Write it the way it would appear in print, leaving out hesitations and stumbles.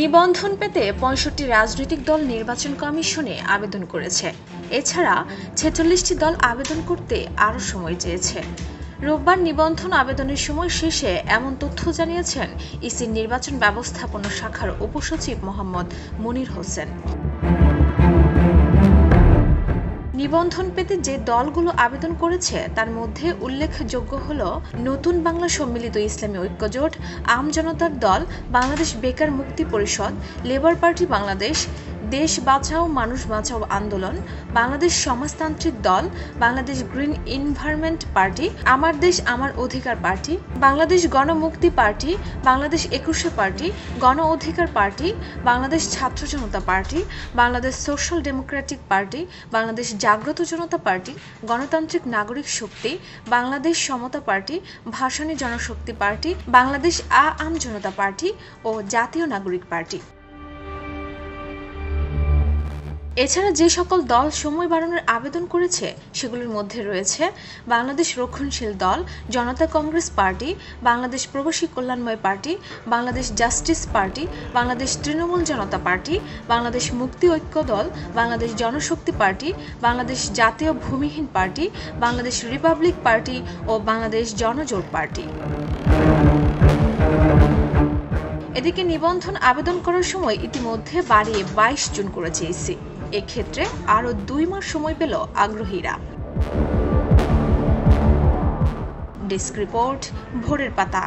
নিবন্ধন পেতে ৬৫টি রাজনৈতিক দল নির্বাচন কমিশনে আবেদন করেছে। এছাড়া ৪৬টি দল আবেদন করতে আরও সময় চেয়েছে। রোববার নিবন্ধন আবেদনের সময় শেষে এমন তথ্য জানিয়েছেন ইসির নির্বাচন ব্যবস্থাপনা শাখার উপসচিব মোহাম্মদ মনির হোসেন। নিবন্ধন পেতে যে দলগুলো আবেদন করেছে তার মধ্যে উল্লেখযোগ্য হল নতুন বাংলা সম্মিলিত ইসলামী ঐক্যজোট, আম জনতার দল, বাংলাদেশ বেকার মুক্তি পরিষদ, লেবার পার্টি বাংলাদেশ, দেশ বাঁচাও মানুষ বাঁচাও আন্দোলন, বাংলাদেশ সমাজতান্ত্রিক দল, বাংলাদেশ গ্রিন এনভায়রনমেন্ট পার্টি, আমার দেশ আমার অধিকার পার্টি, বাংলাদেশ গণমুক্তি পার্টি, বাংলাদেশ ২১শে পার্টি, গণ অধিকার পার্টি, বাংলাদেশ ছাত্র জনতা party, Bangladesh social democratic party, Bangladesh জাগ্রত জনতা পার্টি, গণতান্ত্রিক নাগরিক শক্তি, বাংলাদেশ সমতা পার্টি, ভাসানী জনশক্তি পার্টি, বাংলাদেশ আম জনতা পার্টি ও জাতীয় নাগরিক পার্টি। এছাড়া যে সকল দল সময় বাড়ানোর আবেদন করেছে সেগুলোর মধ্যে রয়েছে বাংলাদেশ রক্ষণশীল দল, জনতা কংগ্রেস পার্টি, বাংলাদেশ প্রবাসী কল্যাণময় party, Bangladesh justice party, Bangladesh তৃণমূল জনতা পার্টি, বাংলাদেশ মুক্তি ঐক্য দল, বাংলাদেশ জনশক্তি পার্টি, বাংলাদেশ জাতীয় ভূমিহীন পার্টি, বাংলাদেশ রিপাবলিক পার্টি ও বাংলাদেশ জনজোট পার্টি। এদিকে নিবন্ধন আবেদন করার সময় ইতিমধ্যে বাড়িয়ে ২২ জুন করেছে ইসি। এক্ষেত্রে আরও ২ মাস সময় পেল আগ্রহীরা। ডেস্ক রিপোর্ট, ভোরের পাতা।